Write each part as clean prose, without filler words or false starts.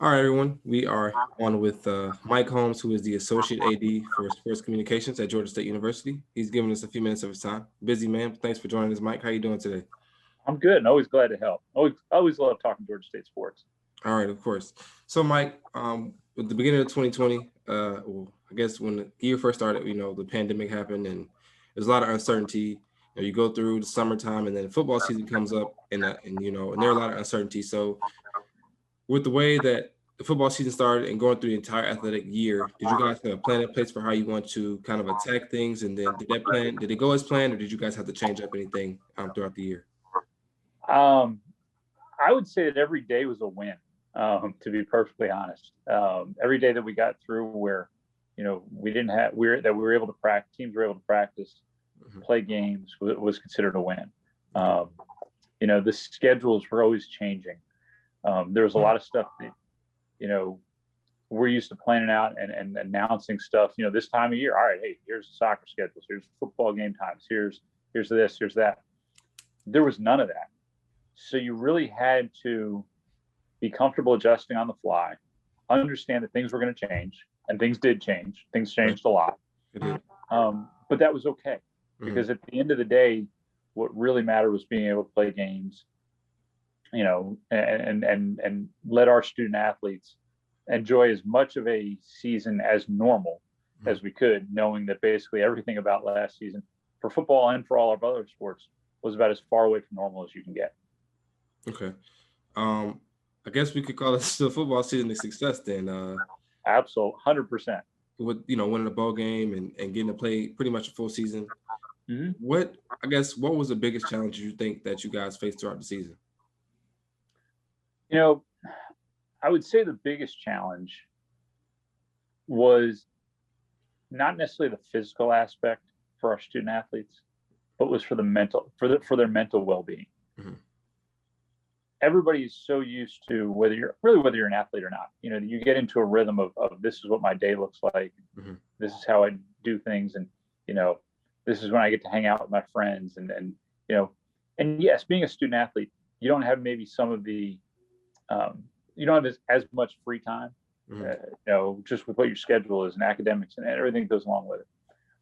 All right, everyone. We are on with Mike Holmes, who is the Associate AD for Sports Communications at Georgia State University. He's giving us a few minutes of his time. Busy man. Thanks for joining us, Mike. How you doing today? I'm good and always glad to help. Always love talking Georgia State sports. All right, of course. So, Mike, at the beginning of 2020, I guess when the year first started, the pandemic happened and there's a lot of uncertainty. You go through the summertime and then football season comes up, and there are a lot of uncertainty. So, with the way that the football season started and going through the entire athletic year, did you guys have a plan in place for how you want to kind of attack things? And then did it go as planned, or did you guys have to change up anything throughout the year? I would say that every day was a win. To be perfectly honest, every day that we got through where, we didn't have that we were able to practice, teams were able to practice, play games was considered a win. The schedules were always changing. There was a lot of stuff that, we're used to planning out and announcing stuff, this time of year. All right, hey, here's the soccer schedules, here's football game times, here's this, here's that. There was none of that. So you really had to be comfortable adjusting on the fly, understand that things were going to change, and things did change. Things changed a lot. But that was okay, because at the end of the day, what really mattered was being able to play games, and let our student athletes enjoy as much of a season as normal as we could, knowing that basically everything about last season for football and for all our other sports was about as far away from normal as you can get. Okay. I guess we could call it the football season a success then. Absolutely, 100%. With winning a bowl game and getting to play pretty much a full season. What was the biggest challenge you think that you guys faced throughout the season? I would say the biggest challenge was not necessarily the physical aspect for our student athletes, but was for their mental well-being. Everybody is so used to whether you're an athlete or not. You get into a rhythm of this is what my day looks like. This is how I do things, and this is when I get to hang out with my friends, and yes, being a student athlete, you don't have maybe some of the you don't have as much free time, just with what your schedule is and academics and everything that goes along with it.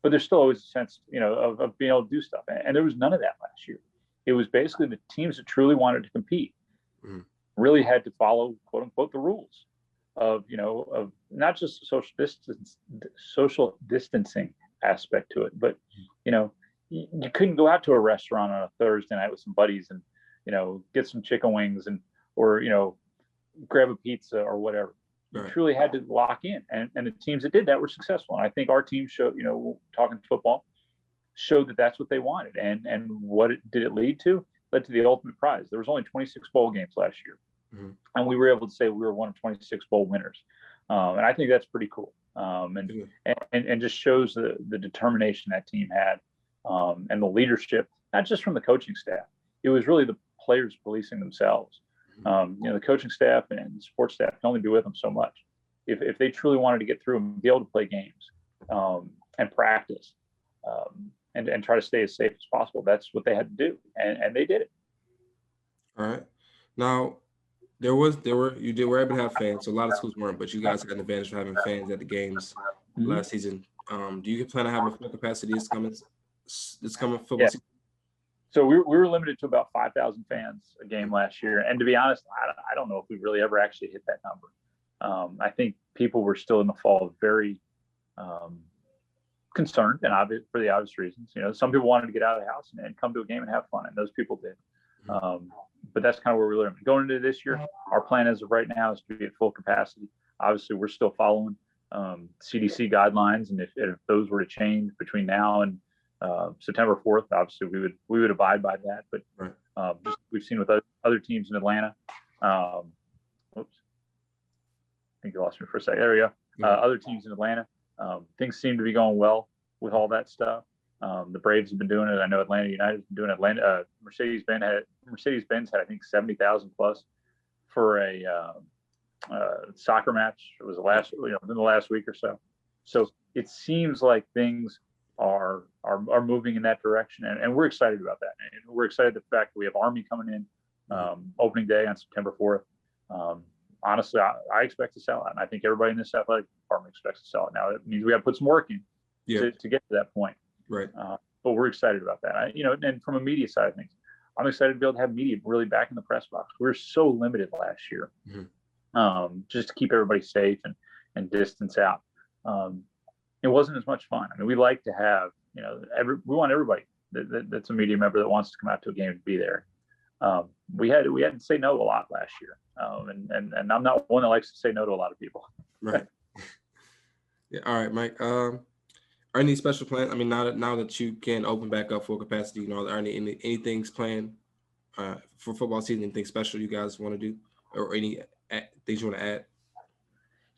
But there's still always a sense, of being able to do stuff, and there was none of that last year. It was basically the teams that truly wanted to compete really had to follow, quote unquote, the rules of not just the social distancing aspect to it, but you couldn't go out to a restaurant on a Thursday night with some buddies and get some chicken wings or grab a pizza or whatever. You truly had to lock in, and the teams that did that were successful. And I think our team showed, talking football, showed that that's what they wanted. And what did it lead to? Led to the ultimate prize. There was only 26 bowl games last year, and we were able to say we were one of 26 bowl winners. And I think that's pretty cool. And just shows the determination that team had, and the leadership, not just from the coaching staff. It was really the players policing themselves. The coaching staff and the sports staff can only be with them so much. If they truly wanted to get through and be able to play games, and practice, and try to stay as safe as possible, that's what they had to do, and they did it. All right. Now, you were able to have fans, so a lot of schools weren't, but you guys had an advantage for having fans at the games last season. Do you plan to have a full capacity this coming football season? So we were limited to about 5,000 fans a game last year, and to be honest, I don't know if we really ever actually hit that number. I think people were still in the fall very concerned, and for the obvious reasons. Some people wanted to get out of the house and come to a game and have fun, and those people did. But that's kind of where we learned. Going into this year, our plan as of right now is to be at full capacity. Obviously, we're still following CDC guidelines, and if those were to change between now and September 4th, obviously we would abide by that. But just we've seen with other teams in Atlanta. Whoops, I think you lost me for a second. There we go. Other teams in Atlanta. Things seem to be going well with all that stuff. The Braves have been doing it. I know Atlanta United has been doing it. Mercedes-Benz had I think 70,000 plus for a soccer match. It was within the last week or so. So it seems like things are moving in that direction, and we're excited about that. And we're excited the fact that we have Army coming in opening day on September 4th. honestly, I expect to sell out, and I think everybody in this athletic department expects to sell it. Now it means we got to put some work in to get to that point. Right. But we're excited about that. And from a media side of things, I'm excited to be able to have media really back in the press box. We were so limited last year, just to keep everybody safe and distance out. It wasn't as much fun. I mean, we like to have, we want everybody that's a media member that wants to come out to a game to be there. We had to say no a lot last year, and I'm not one that likes to say no to a lot of people. Right. Yeah. All right, Mike. Are any special plans? I mean, now that you can open back up full capacity, are there anything planned for football season? Anything special you guys want to do, or any things you want to add?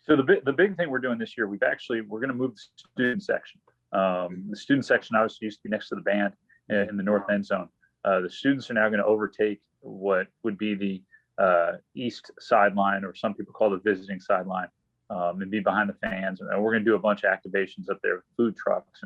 So the big thing we're doing this year, we're going to move the student section. The student section obviously used to be next to the band in the north end zone. The students are now going to overtake what would be the east sideline, or some people call it the visiting sideline, and be behind the fans. And we're going to do a bunch of activations up there, food trucks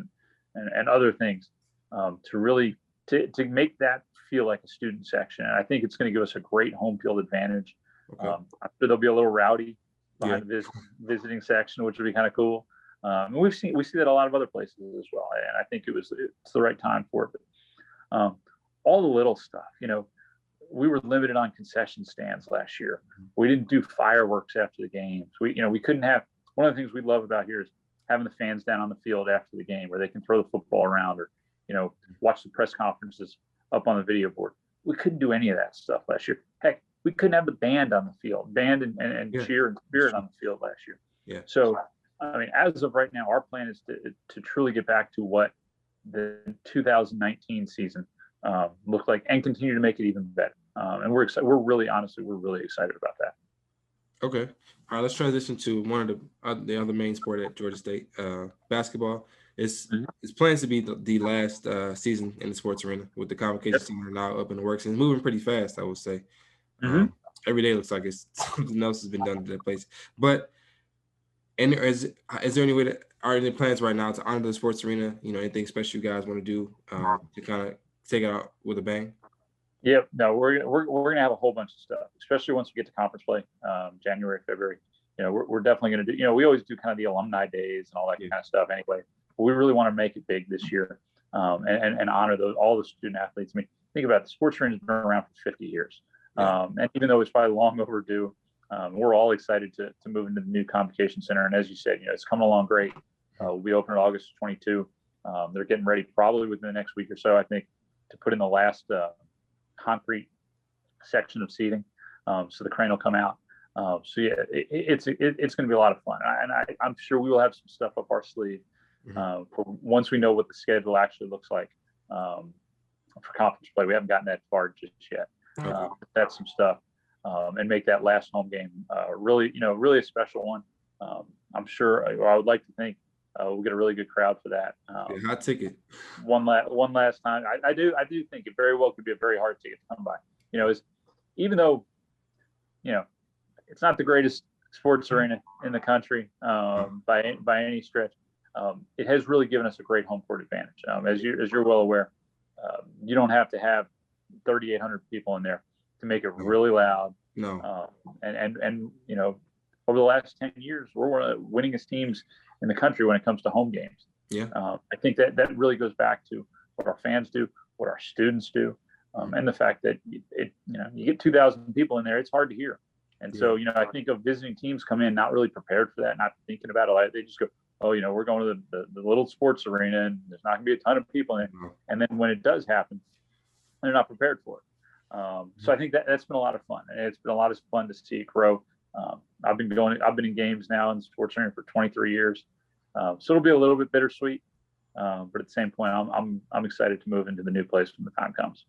and other things, to really to make that feel like a student section. And I think it's going to give us a great home field advantage. Okay. I'm sure there'll be a little rowdy behind the visiting section, which would be kind of cool. And we see that a lot of other places as well. And I think it's the right time for it. But, all the little stuff, we were limited on concession stands last year. We didn't do fireworks after the games. We couldn't have. One of the things we love about here is having the fans down on the field after the game, where they can throw the football around, or watch the press conferences up on the video board. We couldn't do any of that stuff last year. Heck, we couldn't have the band on the field, and cheer and spirit on the field last year. Yeah. So, I mean, as of right now, our plan is to truly get back to what the 2019 season looked like, and continue to make it even better. And we're excited. We're really excited about that. Okay. All right. Let's transition to one of the other main sport at Georgia State, basketball. It's plans to be the last season in the sports arena, with the Convocation Center now up in the works, and moving pretty fast, I would say. Every day looks like something else has been done to that place. But is there any way are there plans right now to honor the sports arena? Anything special you guys want to do to kind of take it out with a bang? Yep. No, we're gonna have a whole bunch of stuff, especially once we get to conference play, January, February. We're definitely gonna do. We always do kind of the alumni days and all that kind of stuff anyway. But we really want to make it big this year, and honor all the student athletes. I mean, think about it. The sports arena has been around for 50 years, and even though it's probably long overdue, we're all excited to move into the new Convocation Center. And as you said, it's coming along great. We'll be open in August 22. They're getting ready probably within the next week or so, I think, to put in the last concrete section of seating, so the crane will come out. So yeah, it's going to be a lot of fun, and I'm sure we will have some stuff up our sleeve for once we know what the schedule actually looks like for conference play. We haven't gotten that far just yet. That's some stuff, and make that last home game really a special one. I'm sure, I would like to think we'll get a really good crowd for that. Hot ticket. One last time. I do think it very well could be a very hard ticket to come by. Even though, it's not the greatest sports arena in the country by any stretch, it has really given us a great home court advantage. As you're well aware, you don't have to have 3,800 people in there to make it really loud. No. And over the last 10 years, we're one of the winningest teams in the country when it comes to home games. Yeah. I think that really goes back to what our fans do, what our students do, and the fact that you get 2,000 people in there, it's hard to hear. And so, I think of visiting teams come in not really prepared for that, not thinking about it. They just go, oh, we're going to the little sports arena, and there's not going to be a ton of people in it. And then when it does happen, they're not prepared for it. So I think that's been a lot of fun, and it's been a lot of fun to see it grow. I've been in games now in the sports arena for 23 years. So it'll be a little bit bittersweet. But at the same point, I'm excited to move into the new place when the time comes.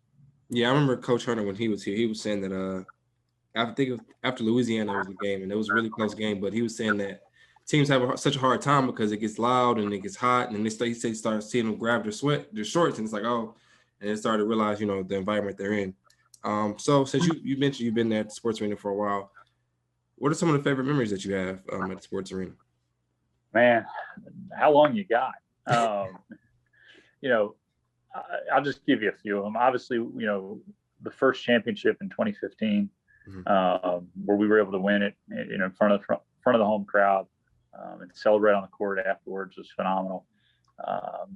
Yeah. I remember Coach Hunter, when he was here, he was saying that, after Louisiana was the game, and it was a really close game, but he was saying that teams have such a hard time because it gets loud and it gets hot, and he started seeing them grab their shorts, and it's like, oh, and they started to realize, the environment they're in. So since you mentioned you've been there at the sports arena for a while, what are some of the favorite memories that you have at the sports arena? Man, how long you got? I'll just give you a few of them. Obviously, the first championship in 2015, where we were able to win it, in front of the home crowd, and celebrate on the court afterwards was phenomenal.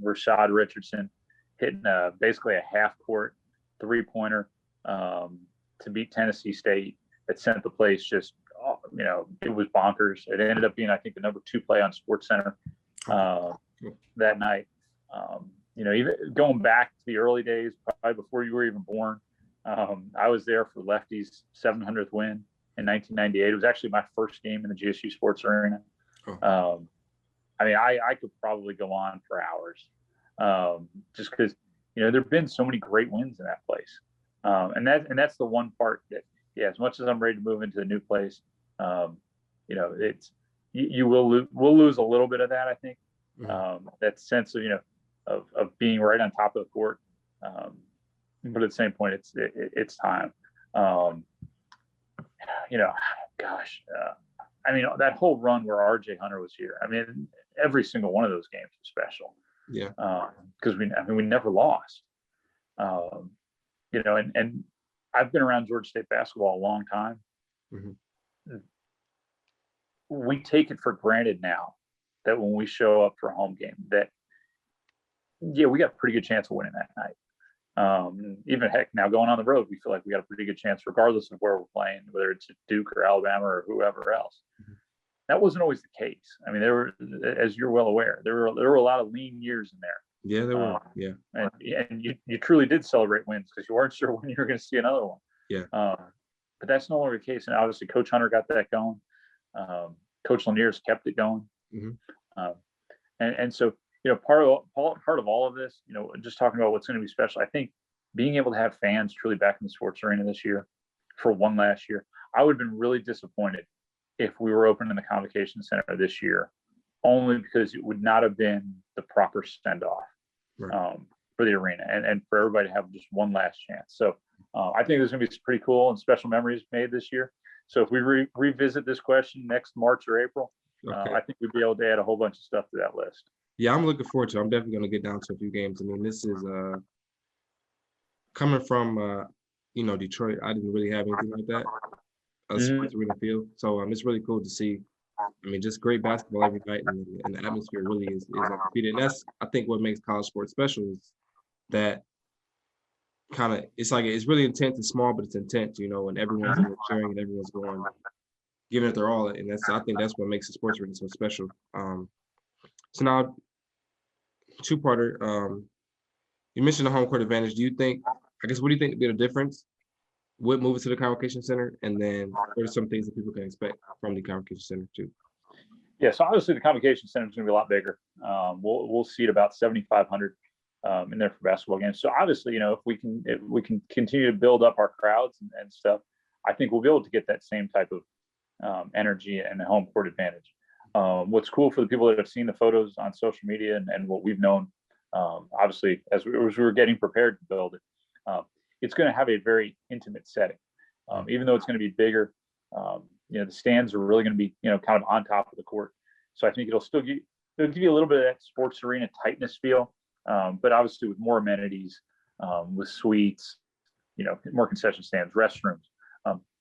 Rashad Richardson hitting basically a half-court three-pointer to beat Tennessee State that sent the place just, it was bonkers. It ended up being, I think, the number 2 play on Sports Center that night. Even going back to the early days, probably before you were even born, I was there for Lefty's 700th win in 1998. It was actually my first game in the GSU Sports Arena. I could probably go on for hours, just because there've been so many great wins in that place, and that's the one part that, as much as I'm ready to move into the new place, it's we'll lose a little bit of that, I think, that sense of being right on top of the court, but at the same point, it's time. That whole run where RJ Hunter was here, every single one of those games was special. Yeah. Because we never lost. And I've been around Georgia State basketball a long time. We take it for granted now that when we show up for a home game, that we got a pretty good chance of winning that night. Even heck, now going on the road, we feel like we got a pretty good chance, regardless of where we're playing, whether it's at Duke or Alabama or whoever else. That wasn't always the case. There were, as you're well aware, there were a lot of lean years in there. Yeah, there were. Yeah, and you truly did celebrate wins because you weren't sure when you were going to see another one. Yeah. But that's no longer the case, and obviously Coach Hunter got that going. Coach Lanier's kept it going. And so part of all of this, just talking about what's going to be special, I think being able to have fans truly back in the sports arena this year for one last year. I would have been really disappointed if we were open in the Convocation Center this year, only because it would not have been the proper send-off for the arena and for everybody to have just one last chance. So I think there's going to be some pretty cool and special memories made this year. So if we revisit this question next March or April, I think we'd be able to add a whole bunch of stuff to that list. Yeah, I'm looking forward to it. I'm definitely going to get down to a few games. This is coming from, Detroit. I didn't really have anything like that, a sports arena field. So it's really cool to see. Just great basketball every night, and the atmosphere really is undefeated. And that's, I think, what makes college sports special is that it's really intense and small, but it's intense, and everyone's cheering and everyone's giving it their all. And I think that's what makes the sports arena so special. So now, two-parter. You mentioned the home court advantage. What do you think would be the difference with moving to the Convocation Center? And then what are some things that people can expect from the Convocation Center too? Yeah, so obviously the Convocation Center is going to be a lot bigger. We'll seat about 7,500 in there for basketball games. So obviously, if we can continue to build up our crowds and stuff, I think we'll be able to get that same type of energy and home court advantage. What's cool for the people that have seen the photos on social media and what we've known, obviously, as we were getting prepared to build it, it's going to have a very intimate setting. Even though it's going to be bigger, the stands are really going to be, kind of on top of the court. So I think it'll give you a little bit of that sports arena tightness feel, but obviously with more amenities, with suites, more concession stands, restrooms.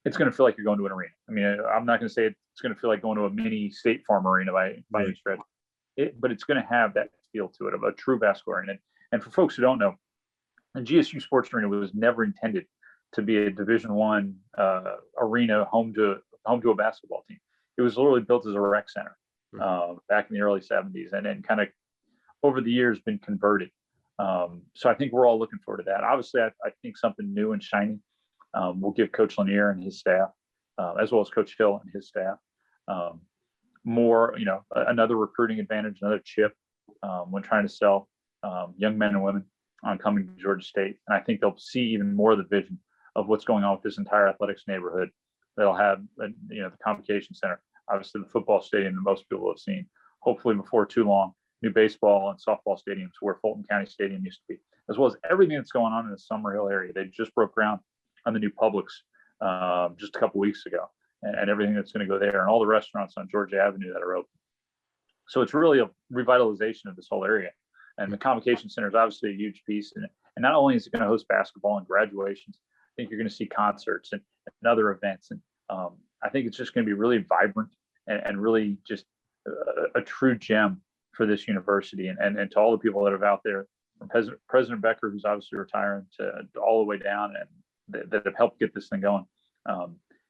It's going to feel like you're going to an arena. I'm not going to say it's going to feel like going to a mini State Farm arena by any stretch, but it's going to have that feel to it of a true basketball arena. And for folks who don't know, the GSU Sports Arena was never intended to be a Division I arena home to a basketball team. It was literally built as a rec center back in the early 70s, and then kind of over the years been converted. So I think we're all looking forward to that. Obviously, I think something new and shiny will give Coach Lanier and his staff, as well as Coach Hill and his staff, more, another recruiting advantage, another chip when trying to sell young men and women on coming to Georgia State. And I think they'll see even more of the vision of what's going on with this entire athletics neighborhood. They'll have, the Convocation Center, obviously the football stadium that most people have seen. Hopefully before too long, new baseball and softball stadiums where Fulton County Stadium used to be, as well as everything that's going on in the Summer Hill area. They just broke ground on the new Publix just a couple weeks ago, and everything that's going to go there, and all the restaurants on Georgia Avenue that are open. So it's really a revitalization of this whole area. And the Convocation Center is obviously a huge piece. And not only is it going to host basketball and graduations, I think you're going to see concerts and other events. And I think it's just going to be really vibrant and really just a true gem for this university. And to all the people that are out there, from President Becker, who's obviously retiring, to all the way down, and that have helped get this thing going.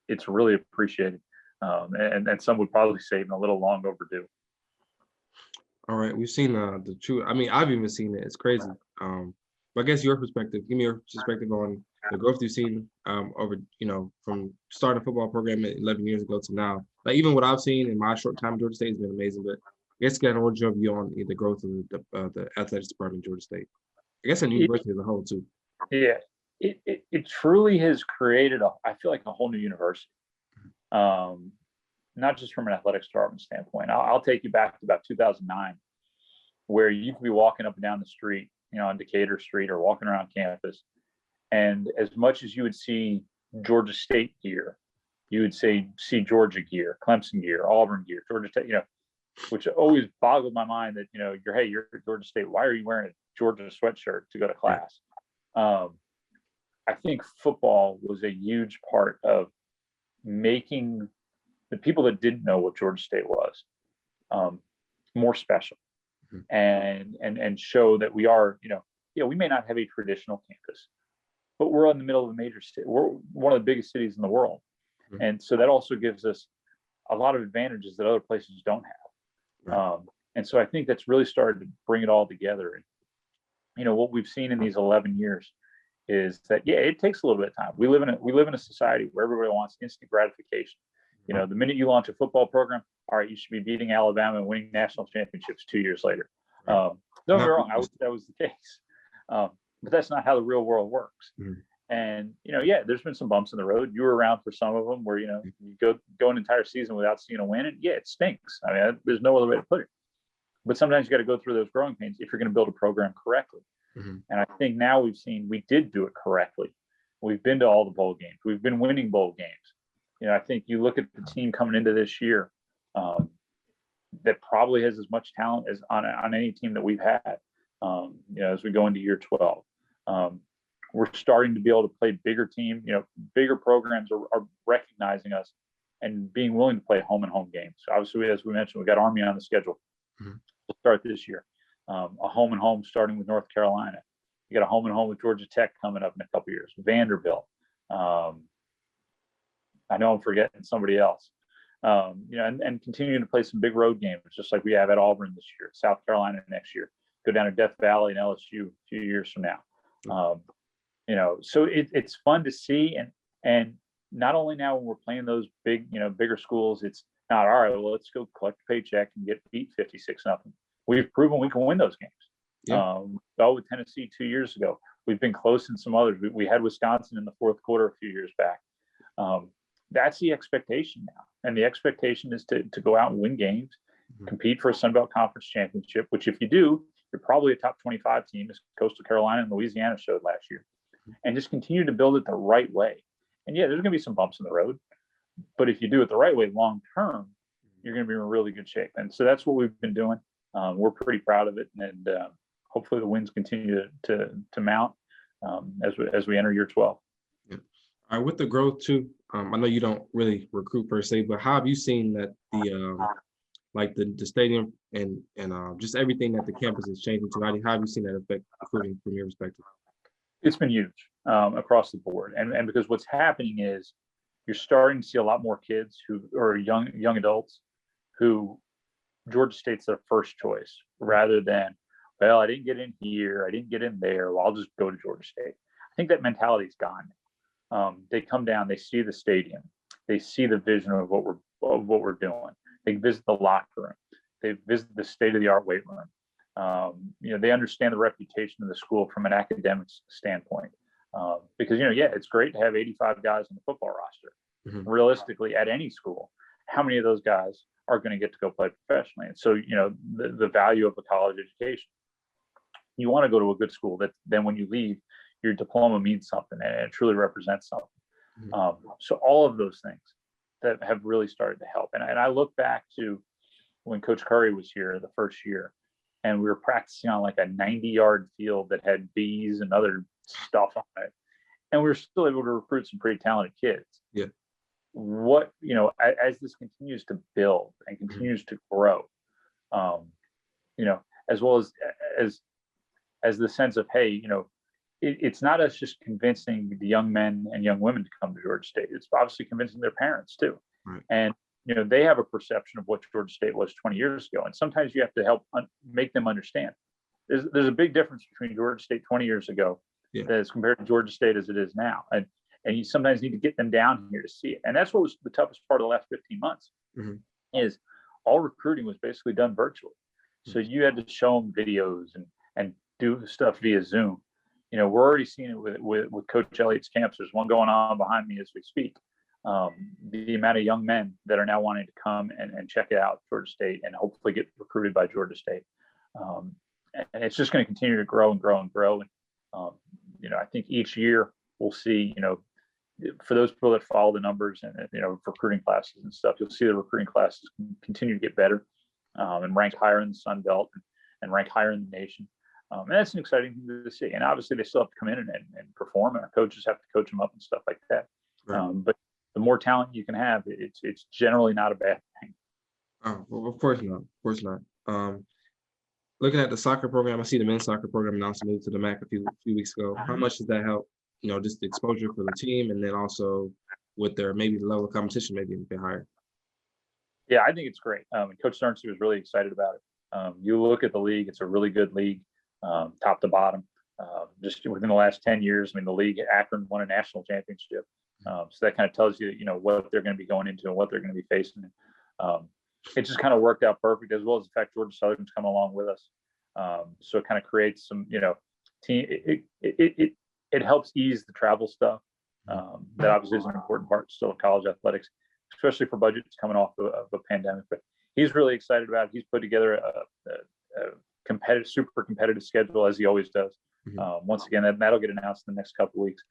It's really appreciated. And some would probably say even a little long overdue. All right, we've seen the true. I mean, I've even seen it. It's crazy. But I guess your perspective. Give me your perspective on the growth you've seen over, from starting a football program 11 years ago to now. Like even what I've seen in my short time in Georgia State has been amazing. But I guess get an your view on the growth of the athletics department in Georgia State. I guess in university as a whole too. Yeah, it truly has created I feel like a whole new university. Not just from an athletics department standpoint. I'll take you back to about 2009, where you could be walking up and down the street, on Decatur Street, or walking around campus, and as much as you would see Georgia State gear, you would see Georgia gear, Clemson gear, Auburn gear, Georgia State, which always boggled my mind that, you're at Georgia State. Why are you wearing a Georgia sweatshirt to go to class? I think football was a huge part of making the people that didn't know what Georgia State was more special, and show that we are, we may not have a traditional campus, but we're in the middle of a major city. We're one of the biggest cities in the world. And so that also gives us a lot of advantages that other places don't have. And so I think that's really started to bring it all together. And, what we've seen in these 11 years is that, it takes a little bit of time. We live in a society where everybody wants instant gratification. The minute you launch a football program, all right, you should be beating Alabama and winning national championships 2 years later. Don't get me wrong, that was the case. But that's not how the real world works. And, there's been some bumps in the road. You were around for some of them where, you go an entire season without seeing a win. And it stinks. I mean, there's no other way to put it. But sometimes you got to go through those growing pains if you're going to build a program correctly. And I think now we did do it correctly. We've been to all the bowl games. We've been winning bowl games. I think you look at the team coming into this year that probably has as much talent as on any team that we've had, as we go into year 12. We're starting to be able to play bigger team, bigger programs are recognizing us and being willing to play home and home games. So obviously, as we mentioned, we got Army on the schedule to start this year. A home and home starting with North Carolina. You got a home and home with Georgia Tech coming up in a couple of years. Vanderbilt. I know I'm forgetting somebody else. And continuing to play some big road games, just like we have at Auburn this year, South Carolina next year. Go down to Death Valley and LSU a few years from now. So it's fun to see, and not only now when we're playing those bigger schools, it's not all right. Well, let's go collect a paycheck and get beat 56-0. We've proven we can win those games. With Tennessee 2 years ago. We've been close in some others. We had Wisconsin in the fourth quarter a few years back. That's the expectation now, and the expectation is to go out and win games, compete for a Sun Belt Conference championship. Which, if you do, you're probably a top 25 team, as Coastal Carolina and Louisiana showed last year, and just continue to build it the right way. And there's going to be some bumps in the road, but if you do it the right way, long term, you're going to be in really good shape. And so that's what we've been doing. We're pretty proud of it, and hopefully the wins continue to mount as we enter year 12. All right, with the growth too, I know you don't really recruit per se, but how have you seen that the stadium and just everything that the campus is changing to? How have you seen that affect recruiting from your perspective? It's been huge across the board, and because what's happening is you're starting to see a lot more kids who are young adults who Georgia State's their first choice, rather than, well, I didn't get in here, I didn't get in there, well, I'll just go to Georgia State. I think that mentality's gone. They come down, they see the stadium, they see the vision of what we're doing. They visit the locker room, they visit the state-of-the-art weight room. They understand the reputation of the school from an academics standpoint. Because it's great to have 85 guys on the football roster. Realistically, at any school, how many of those guys are going to get to go play professionally? And so, the value of a college education. You want to go to a good school that then when you leave, your diploma means something and it truly represents something. So all of those things that have really started to help. And I look back to when Coach Curry was here the first year, and we were practicing on like a 90-yard field that had bees and other stuff on it. and we were still able to recruit some pretty talented kids. Yeah. What, as this continues to build and continues to grow, as well as the sense of, hey, it's not us just convincing the young men and young women to come to Georgia State. It's obviously convincing their parents too. Right. And, they have a perception of what Georgia State was 20 years ago. And sometimes you have to help make them understand. There's a big difference between Georgia State 20 years ago as compared to Georgia State as it is now. And you sometimes need to get them down here to see it. And that's what was the toughest part of the last 15 months is all recruiting was basically done virtually. So you had to show them videos and do stuff via Zoom. We're already seeing it with Coach Elliott's camps. There's one going on behind me as we speak. The amount of young men that are now wanting to come and check it out, Georgia State, and hopefully get recruited by Georgia State. And it's just going to continue to grow and grow and grow. And, I think each year we'll see, for those people that follow the numbers and, recruiting classes and stuff, you'll see the recruiting classes continue to get better and rank higher in the Sun Belt and rank higher in the nation. And that's an exciting thing to see. And obviously they still have to come in and perform, and our coaches have to coach them up and stuff like that. Right. But the more talent you can have, it's generally not a bad thing. Oh, well, of course not. Of course not. Looking at the soccer program, I see the men's soccer program announced moved to the MAC a few weeks ago. How much does that help? Just the exposure for the team, and then also with their maybe the level of competition maybe a bit higher. Yeah, I think it's great. And Coach Sterncy was really excited about it. You look at the league; it's a really good league, top to bottom. Just within the last 10 years, the league, Akron won a national championship. So that kind of tells you, what they're going to be going into and what they're going to be facing. It just kind of worked out perfect, as well as the fact Georgia Southern's come along with us. So it kind of creates some, team. It helps ease the travel stuff. That obviously is an important part still of college athletics, especially for budgets coming off of a pandemic. But he's really excited about it. He's put together a super competitive schedule, as he always does. Once again, that'll get announced in the next couple of weeks.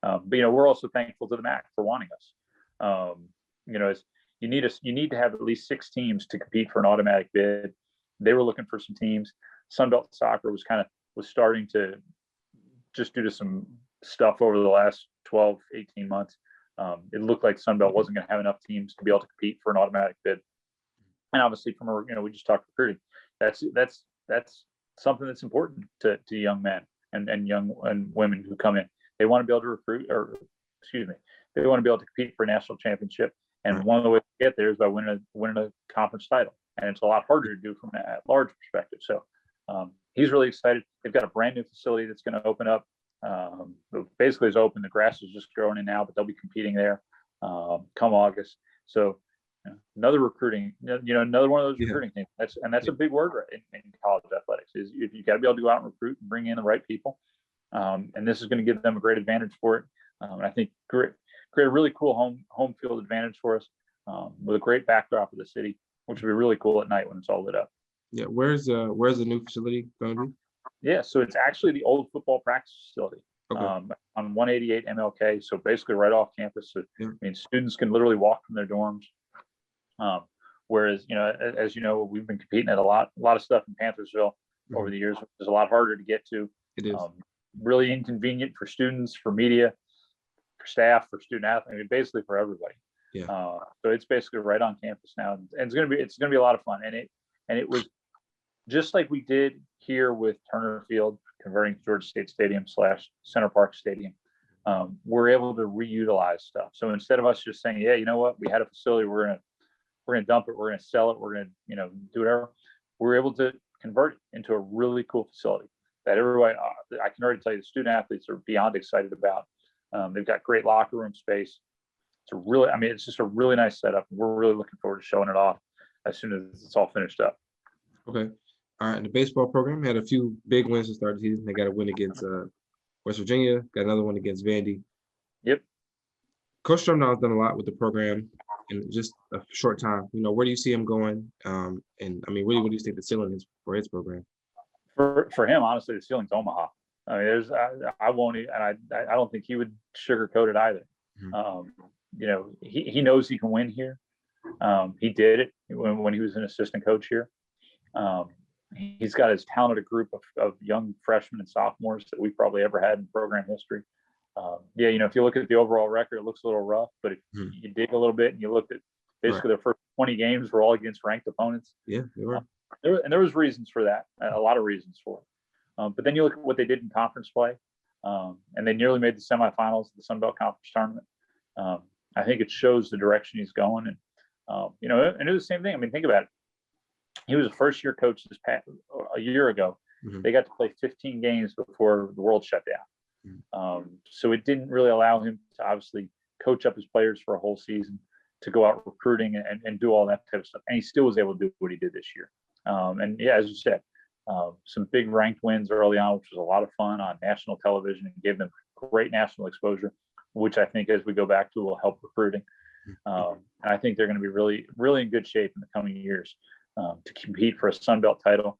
But we're also thankful to the MAC for wanting us. You need to have at least 6 teams to compete for an automatic bid. They were looking for some teams. Sunbelt Soccer was starting to, just due to some stuff over the last 12, 18 months. It looked like Sunbelt wasn't going to have enough teams to be able to compete for an automatic bid. And obviously we just talked recruiting. That's something that's important to young men and young and women who come in. They want to be able to recruit, they want to be able to compete for a national championship. And one of the ways to get there is by winning a conference title. And it's a lot harder to do from an at-large perspective. So he's really excited. They've got a brand new facility that's going to open up. Basically, it's open. The grass is just growing in now, but they'll be competing there come August. So another recruiting, another one of those recruiting things. That's a big word in college athletics. Is you got to be able to go out and recruit and bring in the right people. And this is going to give them a great advantage for it. And I think create a really cool home field advantage for us with a great backdrop of the city, which will be really cool at night when it's all lit up. Yeah, where's the new facility going to be? Yeah, so it's actually the old football practice facility on 188 MLK. So basically right off campus. So, students can literally walk from their dorms. Whereas, as we've been competing at a lot of stuff in Panthersville over the years, which is a lot harder to get to. It is. Really inconvenient for students, for media, for staff, for student athletes, basically for everybody. Yeah. So it's basically right on campus now, and it's gonna be a lot of fun. And it was just like we did here with Turner Field, converting Georgia State Stadium / Center Park Stadium. We're able to reutilize stuff. So instead of us just saying, yeah, you know what, we had a facility, we're gonna dump it, we're gonna sell it, we're gonna do whatever. We're able to convert it into a really cool facility that everybody, I can already tell you, the student athletes are beyond excited about. They've got great locker room space. It's just a really nice setup. We're really looking forward to showing it off as soon as it's all finished up. Okay. All right. And the baseball program had a few big wins to start the season. They got a win against West Virginia, got another one against Vandy. Yep. Coach Strumdown's done a lot with the program in just a short time. Where do you see him going? And really, what do you think the ceiling is for his program? For him, honestly, the ceiling's Omaha. I won't, and I don't think he would sugarcoat it either. He knows he can win here. He did it when he was an assistant coach here. He's got as talented a group of young freshmen and sophomores that we've probably ever had in program history. Yeah, if you look at the overall record, it looks a little rough, but if Mhm. you dig a little bit and you look at basically their first 20 games were all against ranked opponents. Yeah, they were. There was reasons for that, a lot of reasons for it. But then you look at what they did in conference play, and they nearly made the semifinals of the Sun Belt Conference tournament. I think it shows the direction he's going, and and it was the same thing. I mean, think about it. He was a first-year coach a year ago. Mhm. They got to play 15 games before the world shut down. So it didn't really allow him to obviously coach up his players for a whole season, to go out recruiting and do all that type of stuff. And he still was able to do what he did this year. And yeah, as you said, some big ranked wins early on, which was a lot of fun on national television and gave them great national exposure, which I think as we go back to will help recruiting. And I think they're going to be really, really in good shape in the coming years to compete for a Sun Belt title.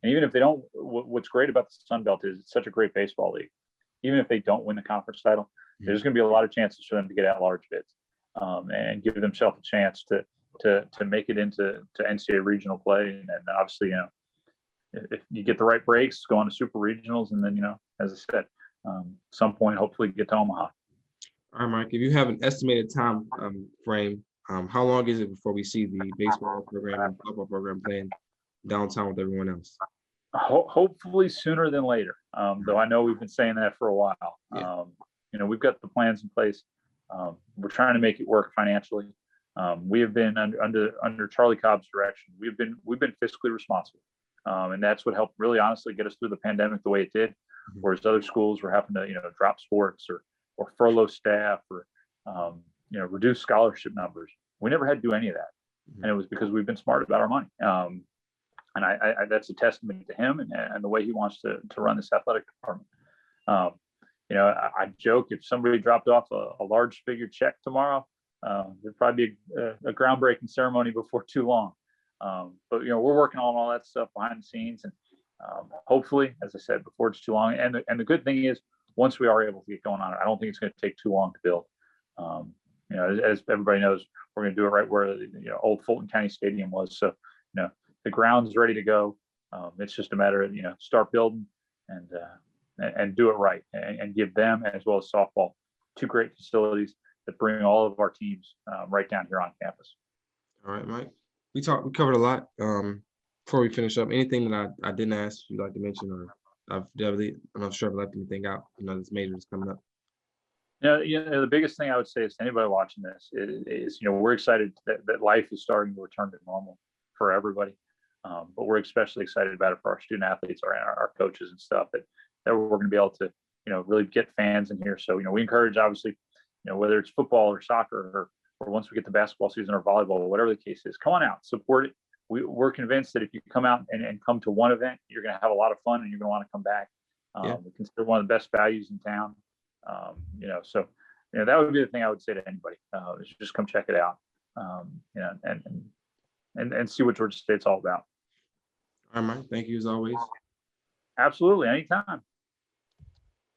And even if they don't, what's great about the Sun Belt is it's such a great baseball league. Even if they don't win the conference title, there's going to be a lot of chances for them to get at-large bids and give themselves a chance to make it into NCAA regional play. And obviously, if you get the right breaks, go on to super regionals, and then, as I said, some point, hopefully get to Omaha. All right, Mike, if you have an estimated time frame, how long is it before we see the baseball program and football program playing downtown with everyone else? Hopefully sooner than later, though I know we've been saying that for a while. Yeah. We've got the plans in place. We're trying to make it work financially. We have been under Charlie Cobb's direction. We've been fiscally responsible, and that's what helped really honestly get us through the pandemic the way it did. Whereas other schools were having to drop sports or furlough staff or reduce scholarship numbers. We never had to do any of that, and it was because we've been smart about our money. And I that's a testament to him and the way he wants to run this athletic department. I joke, if somebody dropped off a large figure check tomorrow, there'd probably be a groundbreaking ceremony before too long. But we're working on all that stuff behind the scenes, and hopefully, as I said, before it's too long. And the good thing is, once we are able to get going on it, I don't think it's going to take too long to build. As everybody knows, we're going to do it right where old Fulton County Stadium was. So the ground's ready to go. It's just a matter of start building and do it right, and give them, as well as softball, two great facilities that bring all of our teams right down here on campus. All right, Mike. We covered a lot. Before we finish up, anything that I didn't ask you'd like to mention, or I'm not sure if I left anything out. This major is coming up. The biggest thing I would say is to anybody watching this is we're excited that life is starting to return to normal for everybody. But we're especially excited about it for our student athletes, our coaches and stuff, that we're going to be able to, really get fans in here. So, we encourage, obviously, whether it's football or soccer or once we get the basketball season or volleyball, or whatever the case is, come on out, support it. We're convinced that if you come out and come to one event, you're going to have a lot of fun and you're going to want to come back. We consider one of the best values in town. So that would be the thing I would say to anybody, is just come check it out, and see what Georgia State's all about. All right, Mike. Thank you as always. Absolutely. Anytime.